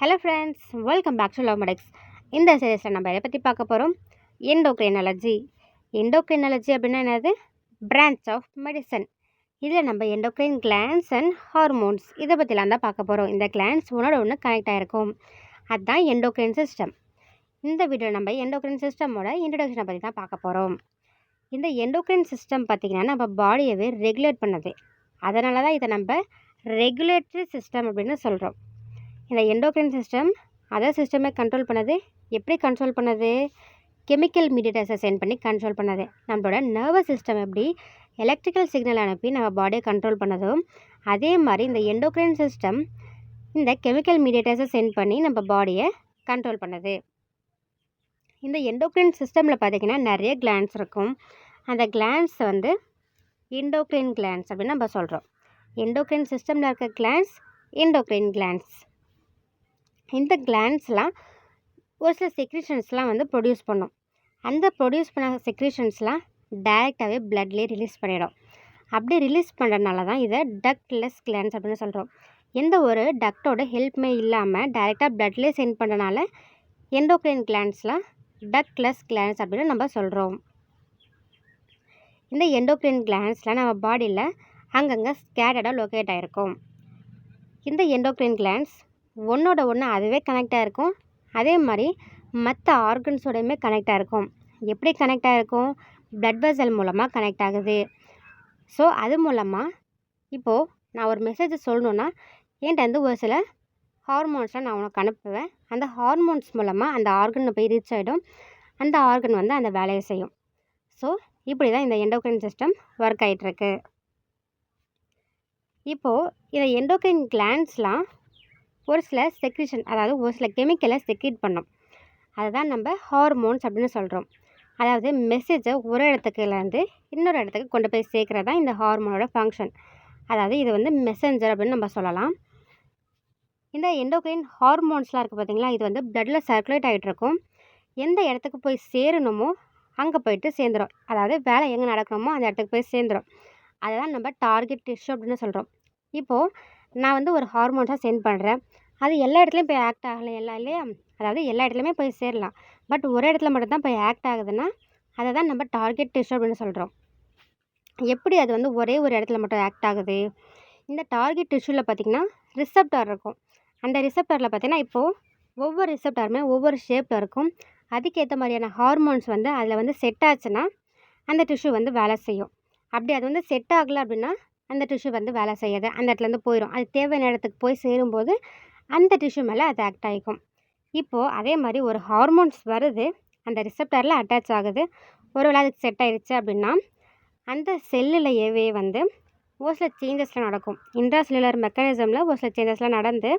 Hello friends, welcome back to Love Medics. இந்த சீரீஸில் நம்ம எதை பற்றி பார்க்க போகிறோம்? எண்டோக்ரைனாலஜி. எண்டோக்ரைனாலஜி அப்படின்னா என்னது? Branch of medicine. இதில் நம்ம எண்டோக்ரைன் கிளான்ஸ் அண்ட் ஹார்மோன்ஸ் இதை பற்றிலாம் தான் பார்க்க போகிறோம். இந்த கிளான்ஸ் ஒன்றோட ஒன்று கனெக்ட் ஆகிருக்கும். அதுதான் எண்டோக்ரைன் சிஸ்டம். இந்த வீடியோ நம்ம எண்டோக்ரைன் சிஸ்டமோட இன்ட்ரடக்ஷனை பற்றி தான் பார்க்க போகிறோம். இந்த எண்டோக்ரைன் சிஸ்டம் பார்த்திங்கன்னா நம்ம பாடியவே ரெகுலேட் பண்ணுது. அதனால தான் இதை நம்ம ரெகுலேட்டரி சிஸ்டம் அப்படின்னு சொல்கிறோம். இந்த எண்டோக்ரைன் சிஸ்டம் அதர் சிஸ்டமே கண்ட்ரோல் பண்ணது. எப்படி கண்ட்ரோல் பண்ணது? கெமிக்கல் மீடியேட்டர்ஸை சென்ட் பண்ணி கண்ட்ரோல் பண்ணது. நம்மளோட நர்வஸ் சிஸ்டம் எப்படி எலக்ட்ரிக்கல் சிக்னல் அனுப்பி நம்ம பாடியை கண்ட்ரோல் பண்ணதோ, அதே மாதிரி இந்த எண்டோக்ரைன் சிஸ்டம் இந்த கெமிக்கல் மீடியேட்டர்ஸை சென்ட் பண்ணி நம்ம பாடியை கண்ட்ரோல் பண்ணுது. இந்த எண்டோக்ரைன் சிஸ்டமில் பார்த்திங்கன்னா நிறைய கிளான்ஸ் இருக்கும். அந்த கிளான்ஸ் வந்து எண்டோக்ரைன் கிளான்ஸ் அப்படின்னு நம்ம சொல்கிறோம். எண்டோக்ரைன் சிஸ்டமில் இருக்க கிளான்ஸ் எண்டோக்ரைன் கிளான்ஸ். இந்த கிளான்ஸ்லாம் ஒரு சில செக்ரீஷன்ஸ்லாம் வந்து ப்ரொடியூஸ் பண்ணும். அந்த ப்ரொடியூஸ் பண்ண செக்ரீஷன்ஸ்லாம் டைரெக்டாகவே பிளட்லேயே ரிலீஸ் பண்ணிடும். அப்படி ரிலீஸ் பண்ணுறதுனால தான் இதை டக்ட்லெஸ் கிளான்ஸ் அப்படின்னு சொல்கிறோம். எந்த ஒரு டக்டோட ஹெல்ப்புமே இல்லாமல் டைரெக்டாக பிளட்லேயே சென்ட் பண்ணுறதுனால எண்டோக்ரைன் கிளான்ஸ்லாம் டக்ட்லெஸ் கிளான்ஸ் அப்படின்னு நம்ம சொல்கிறோம். இந்த எண்டோக்ரைன் கிளான்ஸ்லாம் நம்ம பாடியில் அங்கங்கே ஸ்கேட்டர்டாக லொக்கேட் ஆகிருக்கும். இந்த எண்டோக்ரைன் கிளான்ஸ் ஒன்றோட ஒன்று அதுவே கனெக்ட் ஆகிருக்கும். அதே மாதிரி மற்ற ஆர்கன்ஸோடையுமே கனெக்ட் ஆகிருக்கும். எப்படி கனெக்ட் ஆகிருக்கும்? பிளட் வெசல் மூலமாக கனெக்ட் ஆகுது. ஸோ அது மூலமாக இப்போது நான் ஒரு மெசேஜ் சொல்லணுன்னா என்கிட்ட வந்து ஒரு சில ஹார்மோன்ஸ்லாம் நான் உனக்கு அனுப்புவேன். அந்த ஹார்மோன்ஸ் மூலமாக அந்த ஆர்கனை போய் ரீச் ஆகிடும். அந்த ஆர்கன் வந்து அந்த வேலையை செய்யும். ஸோ இப்படி தான் இந்த எண்டோக்ரைன் சிஸ்டம் ஒர்க் ஆகிட்டுருக்கு. இப்போது இந்த எண்டோக்ரைன் கிளான்ஸ்லாம் ஒரு சில செக்ரீஷன், அதாவது ஒரு சில கெமிக்கலை செக்ரீட் பண்ணும். அதுதான் நம்ம ஹார்மோன்ஸ் அப்படின்னு சொல்கிறோம். அதாவது மெசேஜை ஒரு இடத்துக்குலேருந்து இன்னொரு இடத்துக்கு கொண்டு போய் சேர்க்குறது தான் இந்த ஹார்மோனோட ஃபங்க்ஷன். அதாவது இது வந்து மெசஞ்சர் அப்படின்னு நம்ம சொல்லலாம். இந்த எண்டோக்ரைன் ஹார்மோன்ஸ்லாம் இருக்குது பார்த்திங்களா, இது வந்து பிளட்டில் சர்க்குலேட் ஆகிட்ருக்கும். எந்த இடத்துக்கு போய் சேரணுமோ அங்கே போயிட்டு சேர்ந்துடும். அதாவது வேலை எங்கே நடக்கணுமோ அந்த இடத்துக்கு போய் சேர்ந்துடும். அதை தான் நம்ம டார்கெட் டிஷ்யூ அப்படின்னு சொல்கிறோம். இப்போது நான் வந்து ஒரு ஹார்மோன்ஸாக சென்ட் பண்ணுறேன். அது எல்லா இடத்துலையும் போய் ஆக்ட் ஆகலை இல்லையா? அதாவது எல்லா இடத்துலையுமே போய் சேரலாம். பட் ஒரு இடத்துல மட்டும்தான் போய் ஆக்ட் ஆகுதுன்னா அதை தான் நம்ம டார்கெட் டிஷ்யூ அப்படின்னு சொல்கிறோம். எப்படி அது வந்து ஒரே ஒரு இடத்துல மட்டும் ஆக்ட் ஆகுது? இந்த டார்கெட் டிஷ்யூவில் பார்த்திங்கன்னா ரிசப்டார் இருக்கும். அந்த ரிசப்டாரில் பார்த்திங்கன்னா இப்போது ஒவ்வொரு ரிசப்டாருமே ஒவ்வொரு ஷேப்பில் இருக்கும். அதுக்கேற்ற மாதிரியான ஹார்மோன்ஸ் வந்து அதில் வந்து செட் ஆச்சுன்னா அந்த டிஷ்யூ வந்து வேலை செய்யும். அப்படி அது வந்து செட் ஆகலை அப்படின்னா அந்த டிஷ்யூ வந்து வேலை செய்யாது. அந்த இடத்துலேருந்து போயிடும். அது தேவையான இடத்துக்கு போய் சேரும்போது அந்த டிஷ்யூ மேலே அது ஆக்ட் ஆகிக்கும். இப்போது அதே மாதிரி ஒரு ஹார்மோன்ஸ் வருது, அந்த ரிசப்டாரில் அட்டாச் ஆகுது. ஒருவேளை அதுக்கு செட் ஆகிடுச்சு அப்படின்னா அந்த செல்லுலையவே வந்து ஒரு சில சேஞ்சஸ்லாம் நடக்கும். இன்ட்ராசெல்லுலர் மெக்கானிசமில் ஒரு சில சேஞ்சஸ்லாம் நடந்து,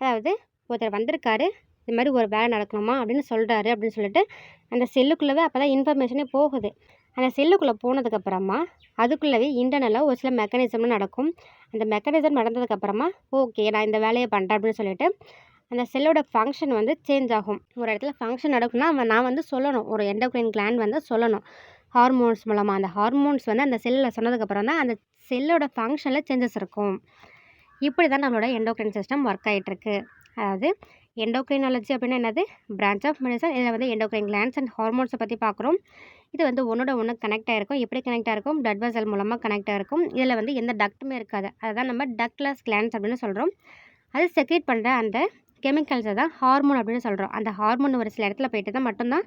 அதாவது ஒருத்தர் வந்திருக்காரு, இது மாதிரி ஒரு வேலை நடக்கணுமா அப்படின்னு சொல்கிறாரு அப்படின்னு சொல்லிட்டு அந்த செல்லுக்குள்ளவே அப்போ தான் இன்ஃபர்மேஷனே போகுது. அந்த செல்லுக்குள்ளே போனதுக்கப்புறமா அதுக்குள்ளவே இன்டர்னலாக ஒரு சில மெக்கானிசம்லாம் நடக்கும். அந்த மெக்கானிசம் நடந்ததுக்கப்புறமா ஓகே நான் இந்த வேலையை பண்ணுறேன் அப்படின்னு சொல்லிட்டு அந்த செல்லோட ஃபங்க்ஷன் வந்து சேஞ்ச் ஆகும். ஒரு இடத்துல ஃபங்க்ஷன் நடக்கும்னா நான் வந்து சொல்லணும், ஒரு எண்டோக்ரைன் கிளாண்ட் வந்து சொல்லணும் ஹார்மோன்ஸ் மூலமாக. அந்த ஹார்மோன்ஸ் வந்து அந்த செல்லில் சொன்னதுக்கப்புறம் தான் அந்த செல்லோட ஃபங்க்ஷனில் சேஞ்சஸ் இருக்கும். இப்படி தான் நம்மளோட எண்டோக்ரைன் சிஸ்டம் ஒர்க் ஆகிட்டுருக்கு. அதாவது எண்டோக்ரைனாலஜி அப்படின்னா என்னது? Branch of medicine. இதில் வந்து எண்டோக்ரைன் கிளான்ஸ் அண்ட் ஹார்மோன்ஸை பற்றி பார்க்குறோம். இது வந்து ஒன்றோட ஒன்று கனெக்ட் ஆகிருக்கும். எப்படி கனெக்ட் ஆகிருக்கும்? பிளட் வெசல் மூலமாக கனெக்ட் ஆகிருக்கும். இதில் வந்து எந்த டக்ட்டுமே இருக்காது. அதுதான் நம்ம டக்ட்லெஸ் கிளான்ஸ் அப்படின்னு சொல்கிறோம். அது செக்ரேட் பண்ணுற அந்த கெமிக்கல்ஸை தான் ஹார்மோன் அப்படின்னு சொல்கிறோம். அந்த ஹார்மோன் ஒரு சில இடத்துல போய்ட்டு தான் மட்டும்தான்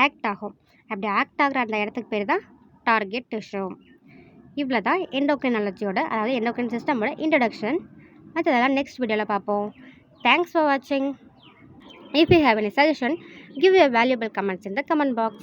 ஆக்ட் ஆகும். அப்படி ஆக்ட் ஆகிற அந்த இடத்துக்கு பேர் தான் டார்கெட் டிஷ்யூ. இவ்வளோ தான் எண்டோக்ரைனாலஜியோட, அதாவது எண்டோக்ரைன் சிஸ்டமோட இன்ட்ரடக்ஷன். மற்றதெல்லாம் நெக்ஸ்ட் வீடியோவில் பார்ப்போம். Thanks for watching. If you have any suggestion, give your valuable comments in the comment box.